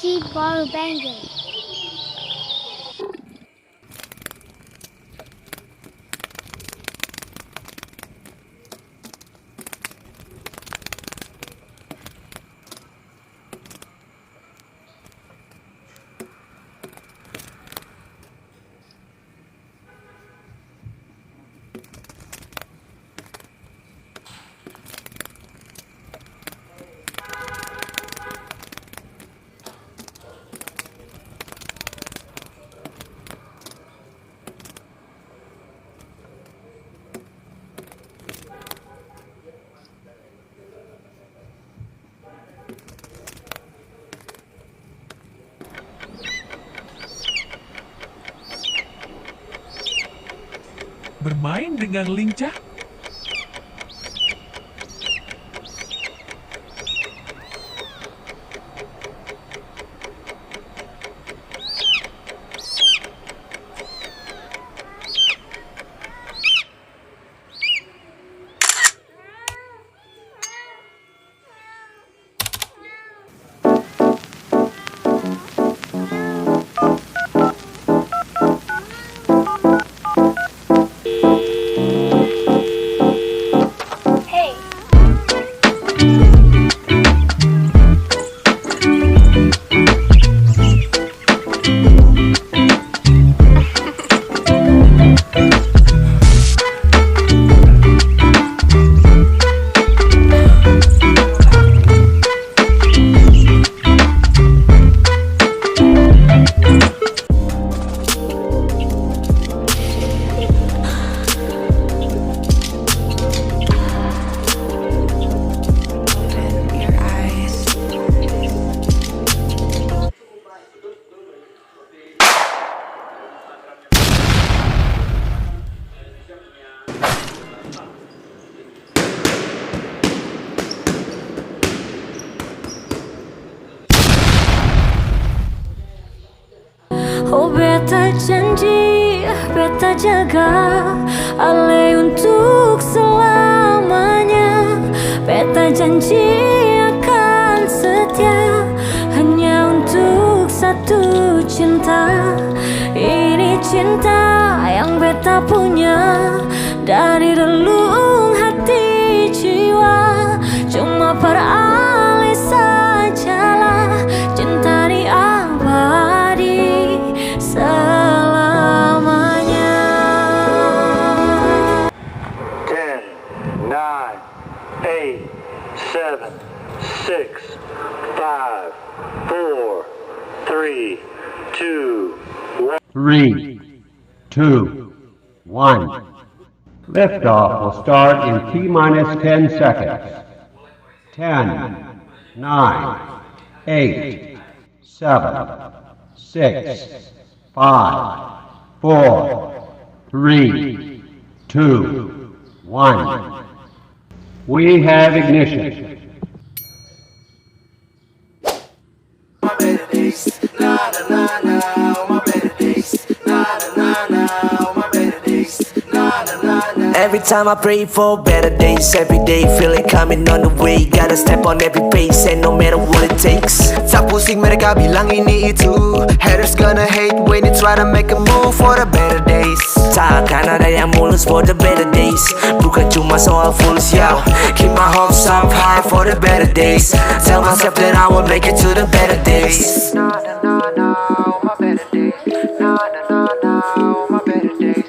seed baru bangun. Bermain dengan lincah? Oh beta janji, beta jaga Ale untuk selamanya. Beta janji akan setia hanya untuk satu cinta. Ini cinta yang beta punya dari relung hati jiwa. Cuma per Ale sajalah cinta di abadi selamanya. 10, 9, 8, 7, 6, 5, 4, 3, 2, 1. 3, 2, 1. Liftoff will start in T-minus 10 seconds. 10, 9, 8, 7, 6, 5, 4, 3, 2, 1. We have ignition. Every time I pray for better days, every day feel it coming on the way. Gotta step on every pace and no matter what it takes. Tak pusing mereka bilang ini itu. Haters gonna hate when you try to make a move for the better days. Takkan ada yang mulus for the better days. Bukan cuma soal fulus yo. Keep my hopes up high for the better days. Tell myself that I will make it to the better days. No, my better days. No, my better days.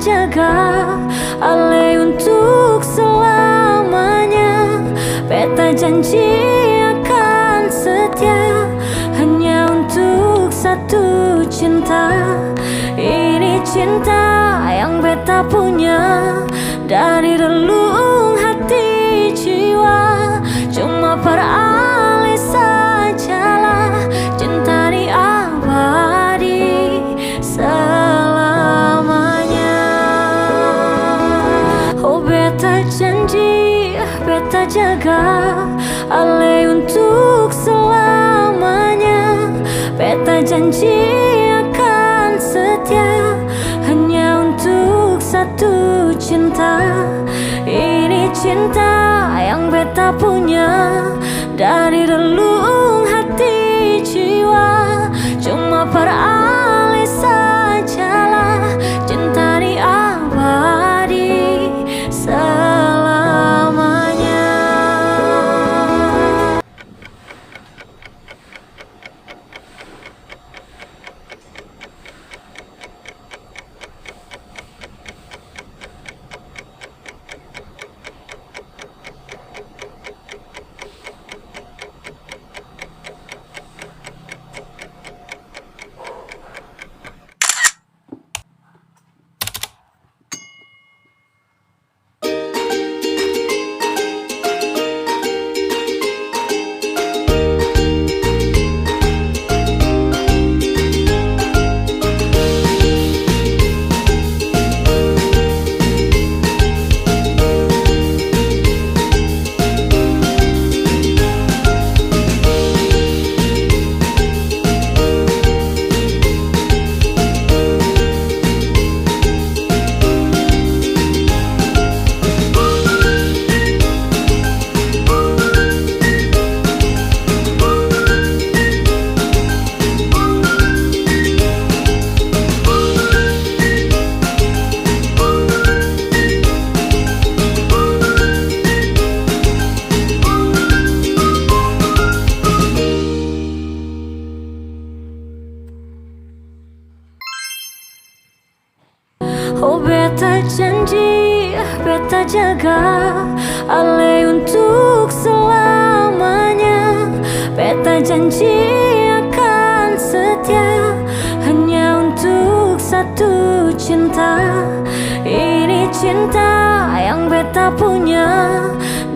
jaga alay untuk selamanya. Beta janji akan setia hanya untuk satu cinta. Ini cinta yang beta punya dari relung hati jiwa. Cuma peralih sajalah cinta di abadi selamanya. Oh beta janji, beta jaga alay untuk selamanya. Beta janji akan setia hanya untuk satu cinta. Ini cinta yang beta punya dari relung hati jiwa. Cuma peralih sajalah cinta di abadi selamanya. Oh beta janji, beta jaga alay untuk selamanya. Beta janji akan setia hanya untuk satu cinta. Ini cinta yang beta punya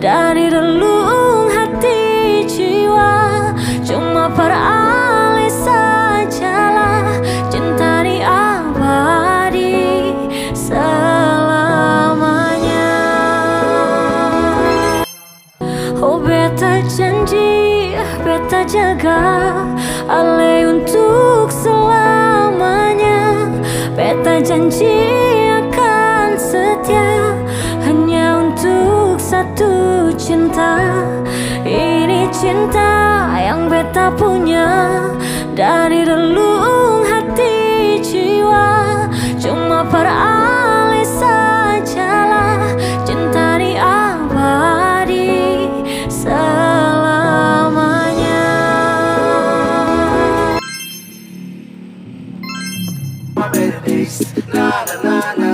dari relung hati jiwa. Cuma peralih sajalah cinta di abadi selamanya. Oh beta janji, beta jaga alay untuk selamanya. Beta janji akan setia hanya untuk satu cinta. Ini cinta yang beta punya dari relung hati jiwa. Cuma peralih sajalah cinta di abadi selamanya. My better days, na na na na.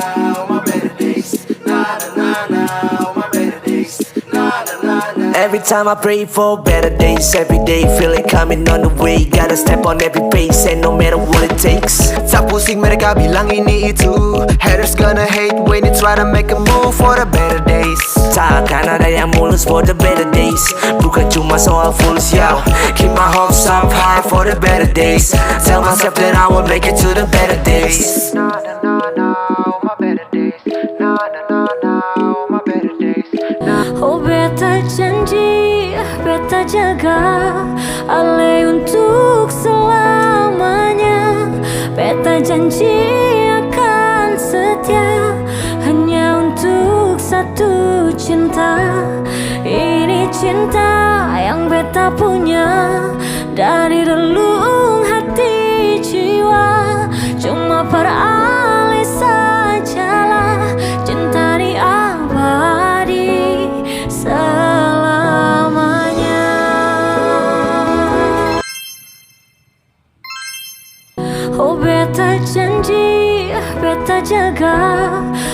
My better days, na na na na. My better days, na na na na. Every time I pray for better days, every day feel it coming on the way. Gotta step on every pace, and no matter what it takes. Tak pusing mereka bilang ini itu. Haters gonna hate when you try to make a move for the better days. Takkan ada yang mulus for the better days. Bukan cuma soal fulus, yo. Keep my hopes up high for the better days. Tell myself that I will make it to the better days. Na na na na, my better days. Na na na na, my better days. Oh beta janji, beta jaga alay untuk selamanya. Beta janji akan setia hanya untuk satu cinta. Ini cinta yang beta punya dari relung hati jiwa. Cuma peralih sajalah cinta di abadi selamanya. Oh beta janji, beta jaga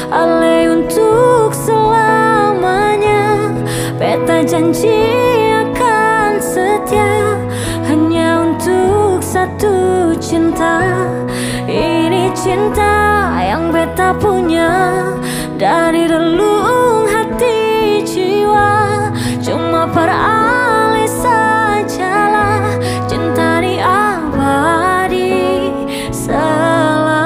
alih untuk selamanya. Beta janji akan setia hanya untuk satu cinta. Ini cinta yang beta punya dari relung hati jiwa. Cuma peralih sajalah cinta di abadi selamanya.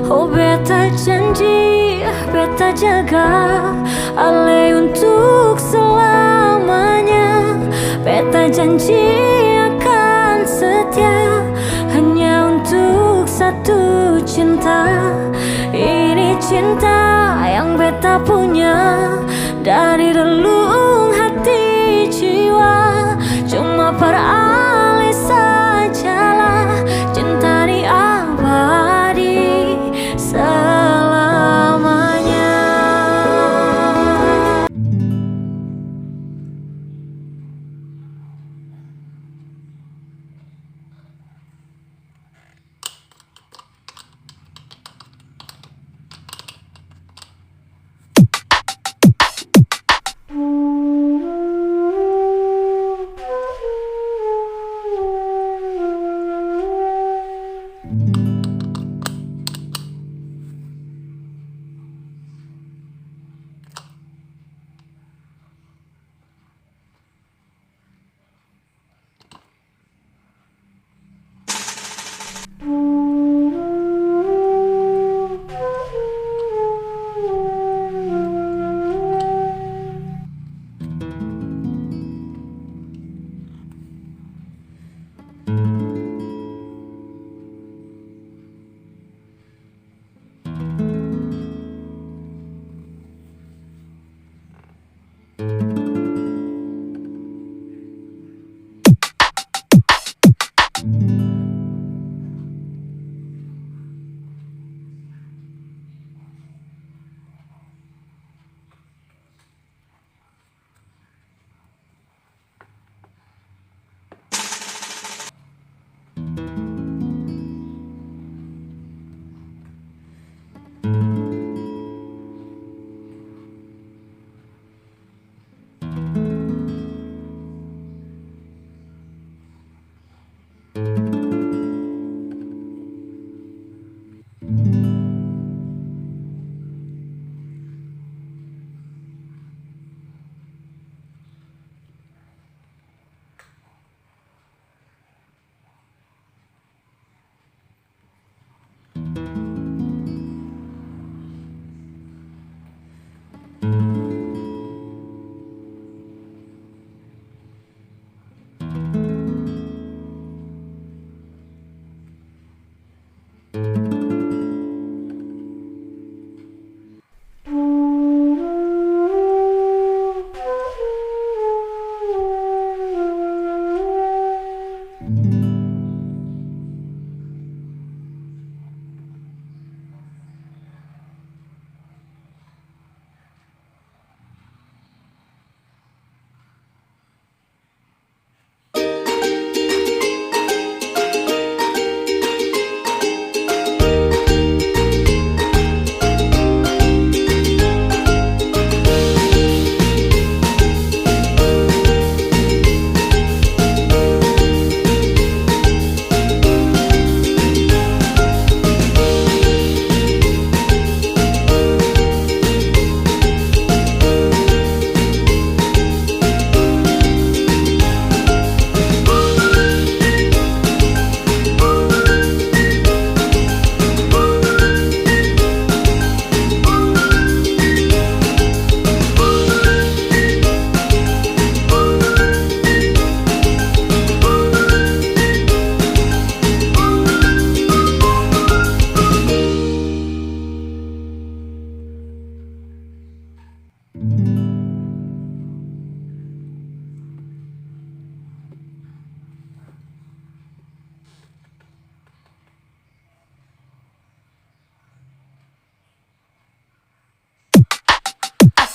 Oh beta janji, beta jaga alih untuk selamanya. Beta janji akan setia hanya untuk satu cinta. Ini cinta yang beta punya dari relung hati jiwa. Cuma peralih sajalah cinta di abadi selamanya.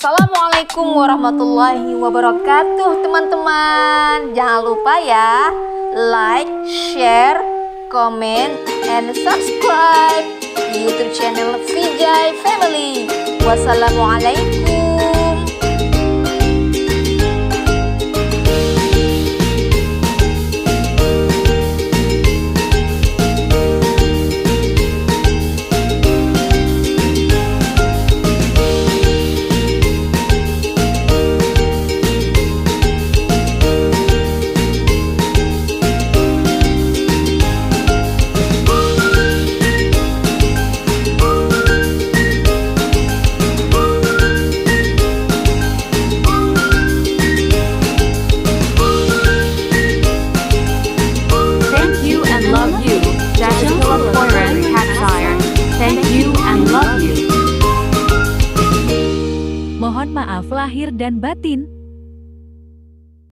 Assalamualaikum warahmatullahi wabarakatuh teman-teman. Jangan lupa ya, like, share, comment, and subscribe YouTube channel Vijay Family. Wassalamualaikum. Mohon maaf lahir dan batin.